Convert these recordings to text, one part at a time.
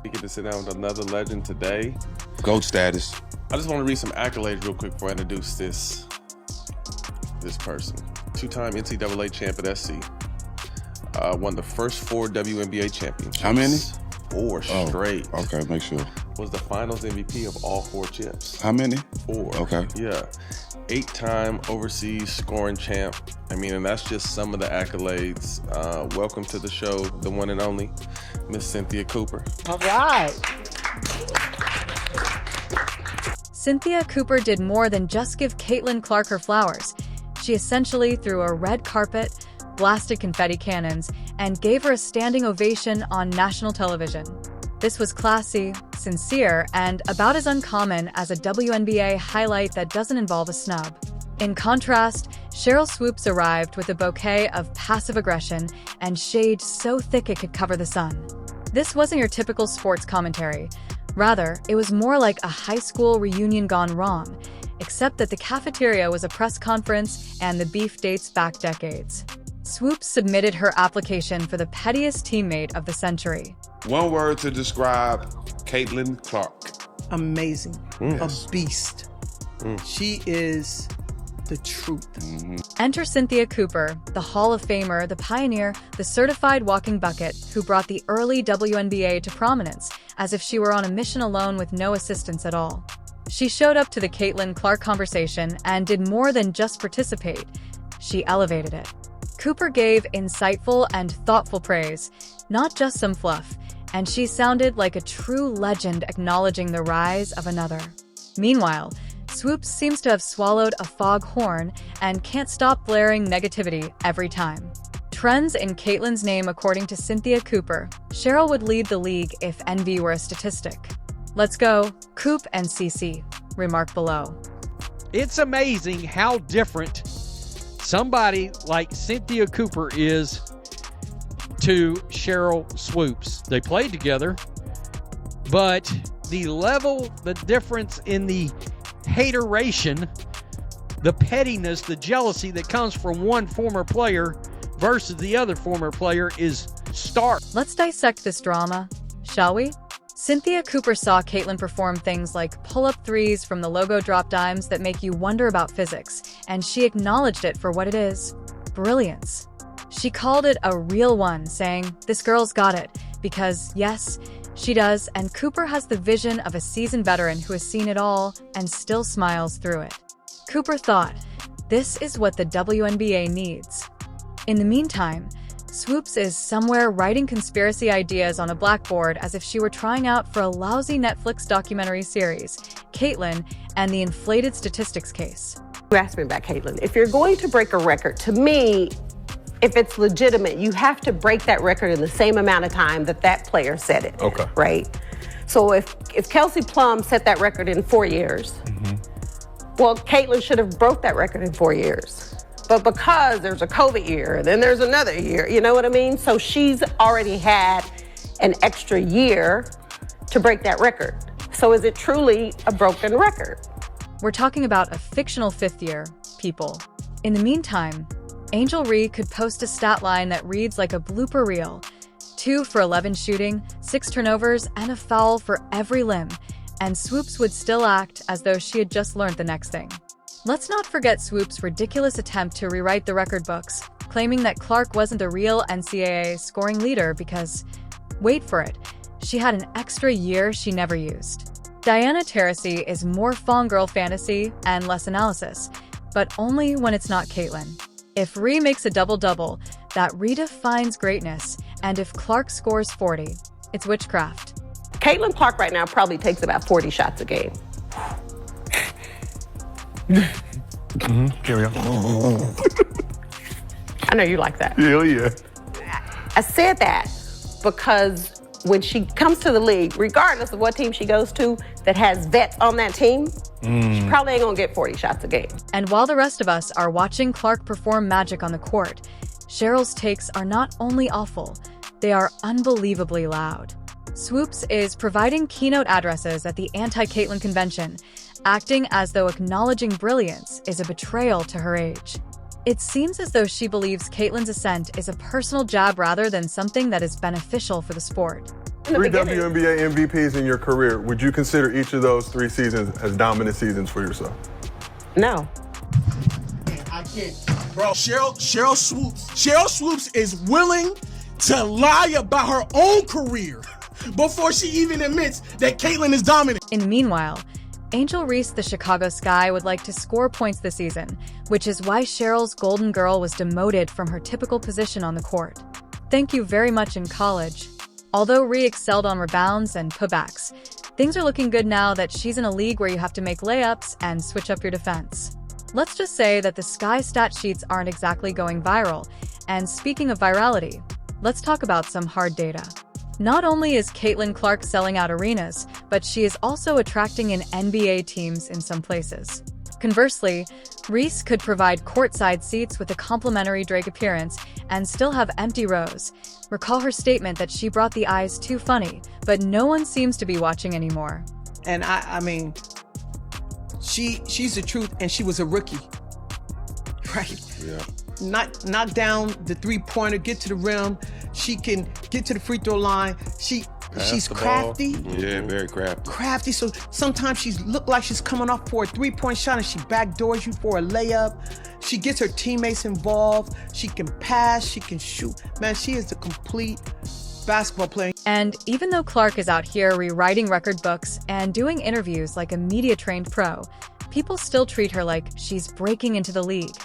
We get to sit down with another legend today. GOAT status. I just want to read some accolades real quick before I introduce this person. Two-time NCAA champ at SC. Won the first 4 WNBA championships. How many? 4 straight. Okay, make sure. Was the finals MVP of all 4 chips. How many? 4. Okay. Yeah. 8-time overseas scoring champ. I mean, and that's just some of the accolades. Welcome to the show, the one and only, Miss Cynthia Cooper. All right. Cynthia Cooper did more than just give Caitlin Clark her flowers. She essentially threw a red carpet, blasted confetti cannons, and gave her a standing ovation on national television. This was classy, sincere, and about as uncommon as a WNBA highlight that doesn't involve a snub. In contrast, Sheryl Swoopes arrived with a bouquet of passive aggression and shade so thick it could cover the sun. This wasn't your typical sports commentary. Rather, it was more like a high school reunion gone wrong, except that the cafeteria was a press conference and the beef dates back decades. Swoopes submitted her application for the pettiest teammate of the century. One word to describe Caitlin Clark. Amazing. Yes. A beast. She is the truth. Enter Cynthia Cooper, the Hall of Famer, the pioneer, the certified walking bucket who brought the early WNBA to prominence, as if she were on a mission alone with no assistance at all. She showed up to the Caitlin Clark conversation and did more than just participate. She elevated it. Cooper gave insightful and thoughtful praise, not just some fluff, and she sounded like a true legend acknowledging the rise of another. Meanwhile, Swoopes seems to have swallowed a foghorn and can't stop blaring negativity every time. Trends in Caitlin's name according to Cynthia Cooper. Sheryl would lead the league if envy were a statistic. Let's go, Coop and CC. Remark below. It's amazing how different somebody like Cynthia Cooper is to Sheryl Swoopes. They played together, but the difference in the hateration, the pettiness, the jealousy that comes from one former player versus the other former player is stark. Let's dissect this drama, shall we? Cynthia Cooper saw Caitlin perform things like pull-up threes from the logo drop dimes that make you wonder about physics, and she acknowledged it for what it is: brilliance. She called it a real one, saying, "This girl's got it," because, yes, she does, and Cooper has the vision of a seasoned veteran who has seen it all and still smiles through it. Cooper thought, this is what the WNBA needs. In the meantime, Swoopes is somewhere writing conspiracy ideas on a blackboard as if she were trying out for a lousy Netflix documentary series, Caitlin and the Inflated Statistics Case. You asked me about Caitlin. If you're going to break a record, to me, if it's legitimate, you have to break that record in the same amount of time that player set it. Okay. Right? So if Kelsey Plum set that record in 4 years, well, Caitlin should have broke that record in 4 years. But because there's a COVID year and then there's another year, you know what I mean? So she's already had an extra year to break that record. So is it truly a broken record? We're talking about a fictional fifth year, people. In the meantime, Angel Ree could post a stat line that reads like a blooper reel: 2 for 11 shooting, 6 turnovers, and a foul for every limb, and Swoopes would still act as though she had just learned the next thing. Let's not forget Swoopes' ridiculous attempt to rewrite the record books, claiming that Clark wasn't a real NCAA scoring leader because, wait for it, she had an extra year she never used. Diana Taurasi is more fangirl fantasy and less analysis, but only when it's not Caitlin. If Ree makes a double-double, that redefines greatness, and if Clark scores 40, it's witchcraft. Caitlin Clark right now probably takes about 40 shots a game. Carry on. I know you like that. Hell yeah. I said that because when she comes to the league, regardless of what team she goes to that has vets on that team, she probably ain't gonna get 40 shots a game. And while the rest of us are watching Clark perform magic on the court, Sheryl's takes are not only awful, they are unbelievably loud. Swoopes is providing keynote addresses at the anti-Caitlin convention, acting as though acknowledging brilliance is a betrayal to her age. It seems as though she believes Caitlin's ascent is a personal jab rather than something that is beneficial for the sport. Three WNBA MVPs in your career. Would you consider each of those 3 seasons as dominant seasons for yourself? No. I can't. Bro, Cheryl Swoops is willing to lie about her own career before she even admits that Caitlyn is dominant. And meanwhile, Angel Reese, the Chicago Sky, would like to score points this season, which is why Cheryl's Golden Girl was demoted from her typical position on the court. Thank you very much in college. Although Rhee excelled on rebounds and putbacks, things are looking good now that she's in a league where you have to make layups and switch up your defense. Let's just say that the Sky stat sheets aren't exactly going viral. And speaking of virality, let's talk about some hard data. Not only is Caitlin Clark selling out arenas, but she is also attracting in NBA teams in some places. Conversely, Reese could provide courtside seats with a complimentary Drake appearance and still have empty rows. Recall her statement that she brought the eyes too funny, but no one seems to be watching anymore. And I mean, she's the truth, and she was a rookie, right? Yeah. Knock down the 3-pointer, get to the rim. She can get to the free throw line. She's crafty. Yeah, very crafty. Crafty. So sometimes she look like she's coming off for a 3-point shot and she backdoors you for a layup. She gets her teammates involved. She can pass. She can shoot. Man, she is a complete basketball player. And even though Clark is out here rewriting record books and doing interviews like a media-trained pro, people still treat her like she's breaking into the league.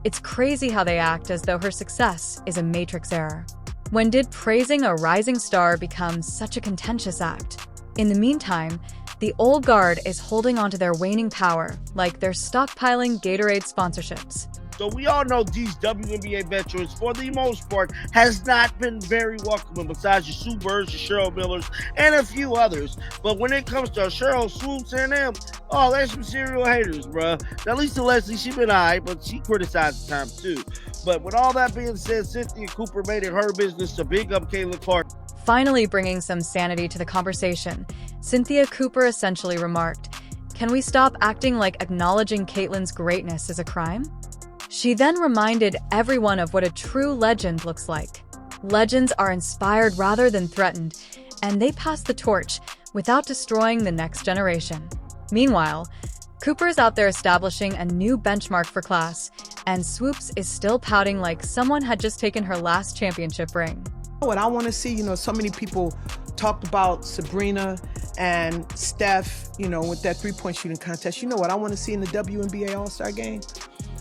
It's crazy how they act as though her success is a Matrix error. When did praising a rising star become such a contentious act? In the meantime, the old guard is holding onto their waning power, like they're stockpiling Gatorade sponsorships. So we all know these WNBA veterans, for the most part, has not been very welcoming, besides your Sue Birds, your Cheryl Millers, and a few others. But when it comes to Cheryl Swoops and them, oh, they're some serial haters, bruh. Now, Lisa Leslie, she been alright, but she criticized the time too. But with all that being said, Cynthia Cooper made it her business to big up Caitlin Clark. Finally bringing some sanity to the conversation, Cynthia Cooper essentially remarked, "Can we stop acting like acknowledging Caitlyn's greatness is a crime?" She then reminded everyone of what a true legend looks like. Legends are inspired rather than threatened, and they pass the torch without destroying the next generation. Meanwhile, Cooper is out there establishing a new benchmark for class, and Swoops is still pouting like someone had just taken her last championship ring. What I want to see, so many people talked about Sabrina and Steph, with that 3-point shooting contest. You know what I want to see in the WNBA All-Star game?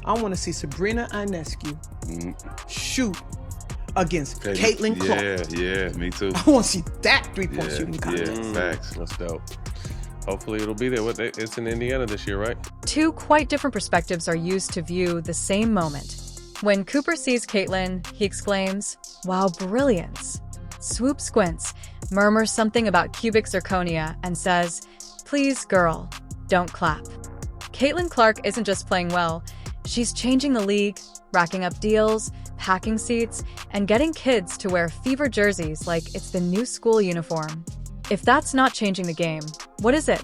I want to see Sabrina Ionescu shoot against Caitlin Clark. Yeah, me too. I want to see that 3-point shooting contest. Yeah, facts. That's dope. Hopefully it'll be there. It's in Indiana this year, right? Two quite different perspectives are used to view the same moment. When Cooper sees Caitlyn, he exclaims, "Wow, brilliance." Swoop squints, murmurs something about cubic zirconia, and says, "Please, girl, don't clap." Caitlin Clark isn't just playing well. She's changing the league, racking up deals, packing seats, and getting kids to wear fever jerseys like it's the new school uniform. If that's not changing the game, what is it?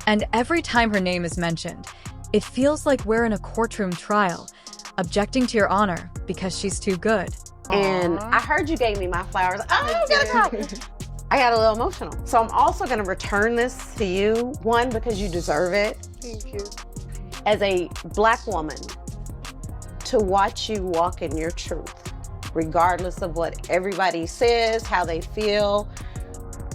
And every time her name is mentioned, it feels like we're in a courtroom trial, objecting to your honor because she's too good. And I heard you gave me my flowers. Oh, I got a little emotional. So I'm also going to return this to you. One, because you deserve it. Thank you. As a Black woman, to watch you walk in your truth, regardless of what everybody says, how they feel.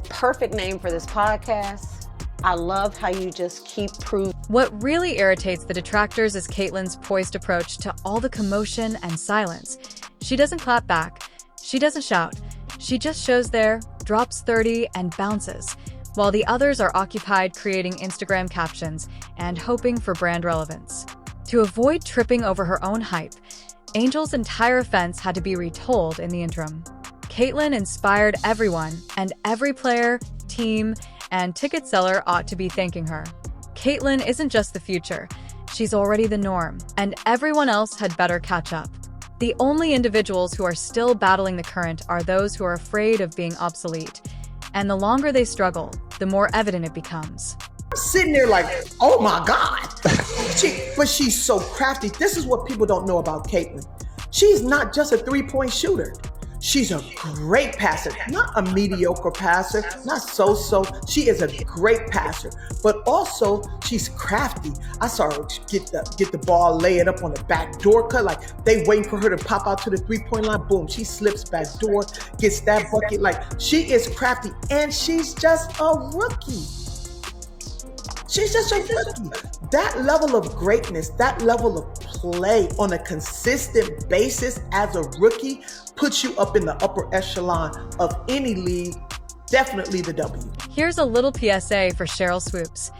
Perfect name for this podcast. I love how you just keep proving. What really irritates the detractors is Caitlyn's poised approach to all the commotion and silence. She doesn't clap back. She doesn't shout. She just shows there, drops 30, and bounces, while the others are occupied creating Instagram captions and hoping for brand relevance. To avoid tripping over her own hype, Angel's entire offense had to be retold in the interim. Caitlyn inspired everyone, and every player, team, and ticket seller ought to be thanking her. Caitlyn isn't just the future, she's already the norm, and everyone else had better catch up. The only individuals who are still battling the current are those who are afraid of being obsolete, and the longer they struggle, the more evident it becomes. I'm sitting there like, oh my God. But she's so crafty. This is what people don't know about Caitlyn. She's not just a 3-point shooter. She's a great passer, not a mediocre passer, not so-so. She is a great passer, but also she's crafty. I saw her get the ball, lay it up on the back door cut, like they waiting for her to pop out to the three-point line. Boom, she slips back door, gets that bucket. Like, she is crafty, and she's just a rookie. She's just a rookie. That level of greatness, that level of play on a consistent basis as a rookie puts you up in the upper echelon of any league, definitely the W. Here's a little PSA for Cheryl Swoops.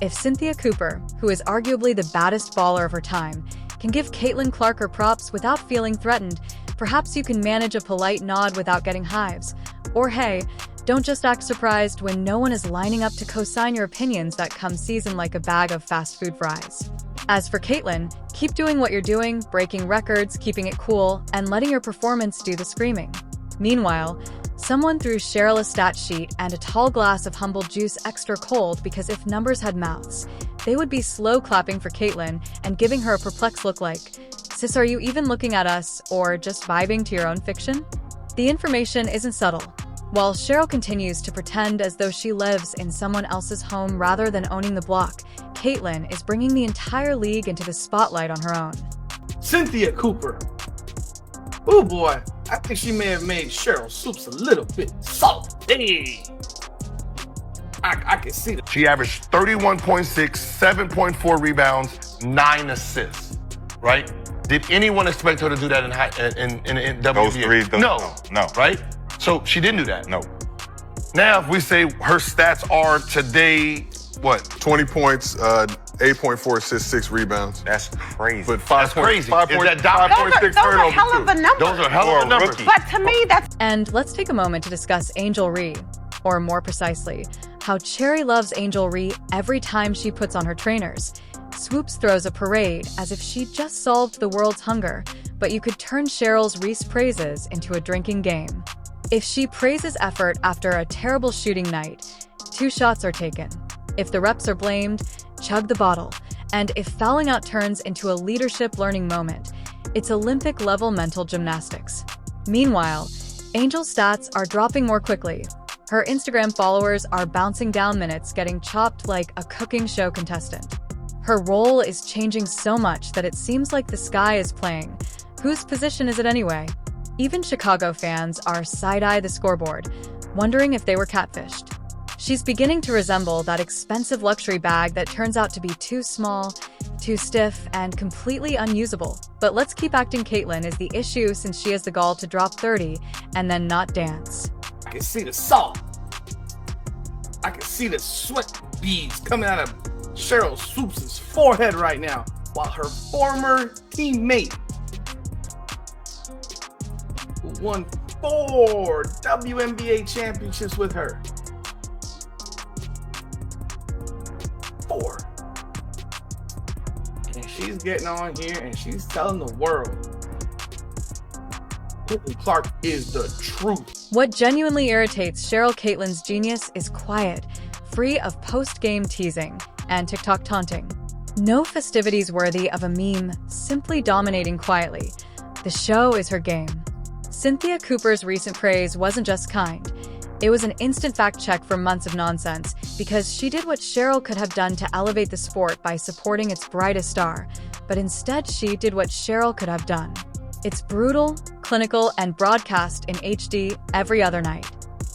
If Cynthia Cooper, who is arguably the baddest baller of her time, can give Caitlin Clark her props without feeling threatened, perhaps you can manage a polite nod without getting hives. Or hey, don't just act surprised when no one is lining up to co-sign your opinions that come seasoned like a bag of fast food fries. As for Caitlin, keep doing what you're doing, breaking records, keeping it cool, and letting your performance do the screaming. Meanwhile, someone threw Cheryl a stat sheet and a tall glass of humble juice extra cold because if numbers had mouths, they would be slow clapping for Caitlin and giving her a perplexed look like, "Sis, are you even looking at us, or just vibing to your own fiction?" The information isn't subtle. While Cheryl continues to pretend as though she lives in someone else's home rather than owning the block, Caitlin is bringing the entire league into the spotlight on her own. Cynthia Cooper. Oh boy, I think she may have made Cheryl Swoops a little bit salty. I can see that. She averaged 31.6, 7.4 rebounds, 9 assists, right? Did anyone expect her to do that in WNBA? Those threes, no. Right? So she didn't do that. No. Now, if we say her stats are today, what? 20 points, 8.4 assists, 6 rebounds. That's crazy. But That's crazy. Is that Those are hell of a number. Those are hell of a number. rookie. But to me, that's And let's take a moment to discuss Angel Ree, or more precisely, how Cherry loves Angel Ree every time she puts on her trainers. Swoops throws a parade as if she just solved the world's hunger, but you could turn Cheryl's Reese praises into a drinking game. If she praises effort after a terrible shooting night, 2 shots are taken. If the reps are blamed, chug the bottle. And if fouling out turns into a leadership learning moment, it's Olympic-level mental gymnastics. Meanwhile, Angel's stats are dropping more quickly. Her Instagram followers are bouncing down minutes, getting chopped like a cooking show contestant. Her role is changing so much that it seems like the sky is playing. Whose position is it anyway? Even Chicago fans are side-eye the scoreboard, wondering if they were catfished. She's beginning to resemble that expensive luxury bag that turns out to be too small, too stiff, and completely unusable. But let's keep acting Caitlin is the issue since she has the gall to drop 30 and then not dance. I can see the salt. I can see the sweat beads coming out of Cheryl Swoops' forehead right now, while her former teammate, who won 4 WNBA championships with her. 4. And she's getting on here and she's telling the world Caitlin Clark is the truth. What genuinely irritates Cheryl Caitlin's genius is quiet, free of post-game teasing and TikTok taunting. No festivities worthy of a meme, simply dominating quietly. The show is her game. Cynthia Cooper's recent praise wasn't just kind. It was an instant fact-check for months of nonsense, because she did what Cheryl could have done to elevate the sport by supporting its brightest star, but instead she did what Cheryl could have done. It's brutal, clinical, and broadcast in HD every other night.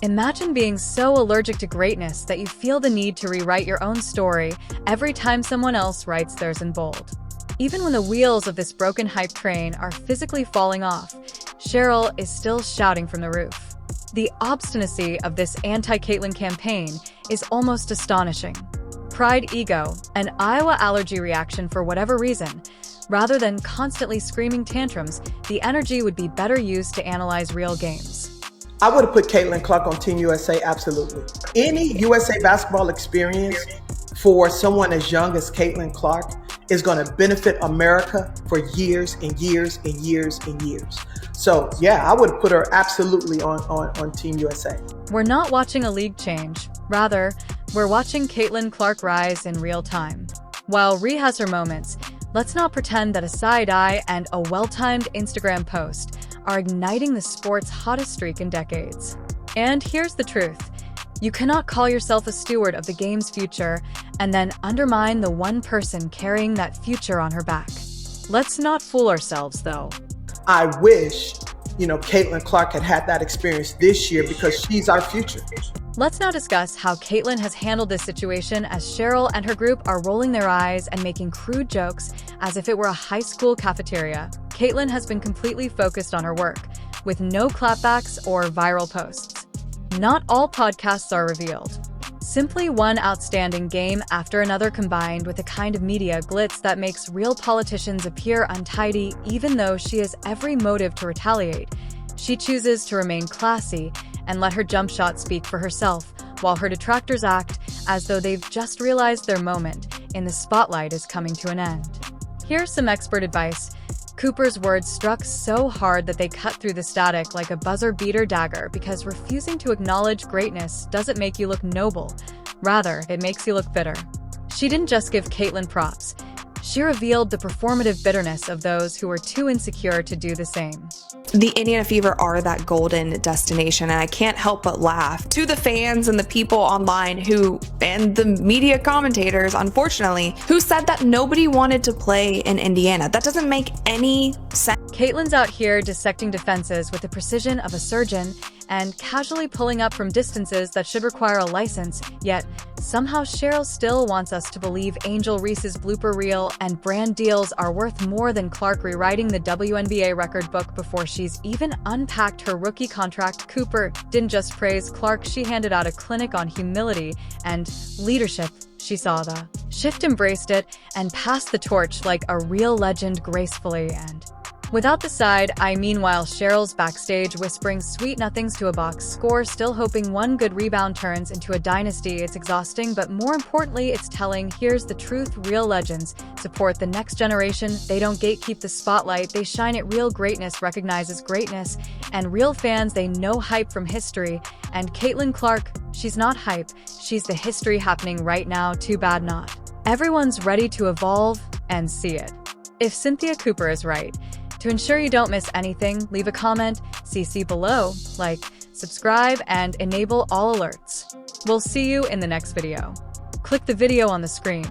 Imagine being so allergic to greatness that you feel the need to rewrite your own story every time someone else writes theirs in bold. Even when the wheels of this broken hype train are physically falling off, Cheryl is still shouting from the roof. The obstinacy of this anti-Caitlin campaign is almost astonishing. Pride, ego, an Iowa allergy reaction for whatever reason. Rather than constantly screaming tantrums, the energy would be better used to analyze real games. I would have put Caitlin Clark on Team USA, absolutely. Any USA basketball experience for someone as young as Caitlin Clark is going to benefit America for years and years and years and years. So yeah, I would put her absolutely on Team USA. We're not watching a league change. Rather, we're watching Caitlin Clark rise in real time. While Ree has her moments, let's not pretend that a side eye and a well-timed Instagram post are igniting the sport's hottest streak in decades. And here's the truth. You cannot call yourself a steward of the game's future and then undermine the one person carrying that future on her back. Let's not fool ourselves, though. I wish, Caitlin Clark had that experience this year because she's our future. Let's now discuss how Caitlin has handled this situation as Cheryl and her group are rolling their eyes and making crude jokes as if it were a high school cafeteria. Caitlin has been completely focused on her work, with no clapbacks or viral posts. Not all podcasts are revealed. Simply one outstanding game after another combined with a kind of media glitz that makes real politicians appear untidy even though she has every motive to retaliate. She chooses to remain classy and let her jump shot speak for herself, while her detractors act as though they've just realized their moment in the spotlight is coming to an end. Here's some expert advice. Cooper's words struck so hard that they cut through the static like a buzzer-beater dagger because refusing to acknowledge greatness doesn't make you look noble. Rather, it makes you look bitter. She didn't just give Caitlin props. She revealed the performative bitterness of those who were too insecure to do the same. The Indiana Fever are that golden destination, and I can't help but laugh to the fans and the people online and the media commentators, unfortunately, who said that nobody wanted to play in Indiana. That doesn't make any sense. Caitlin's out here dissecting defenses with the precision of a surgeon and casually pulling up from distances that should require a license, yet somehow Cheryl still wants us to believe Angel Reese's blooper reel and brand deals are worth more than Clark rewriting the WNBA record book before she's even unpacked her rookie contract. Cooper didn't just praise Clark, she handed out a clinic on humility and leadership. She saw the shift, embraced it, and passed the torch like a real legend gracefully and without the side eye. Meanwhile, Cheryl's backstage whispering sweet nothings to a box score, still hoping one good rebound turns into a dynasty. It's exhausting, but more importantly, it's telling. Here's the truth. Real legends support the next generation. They don't gatekeep the spotlight. They shine it. Real greatness recognizes greatness. And real fans, they know hype from history. And Caitlin Clark, she's not hype. She's the history happening right now. Too bad not. Everyone's ready to evolve and see it. If Cynthia Cooper is right, to ensure you don't miss anything, leave a comment, CC below, like, subscribe, and enable all alerts. We'll see you in the next video. Click the video on the screen.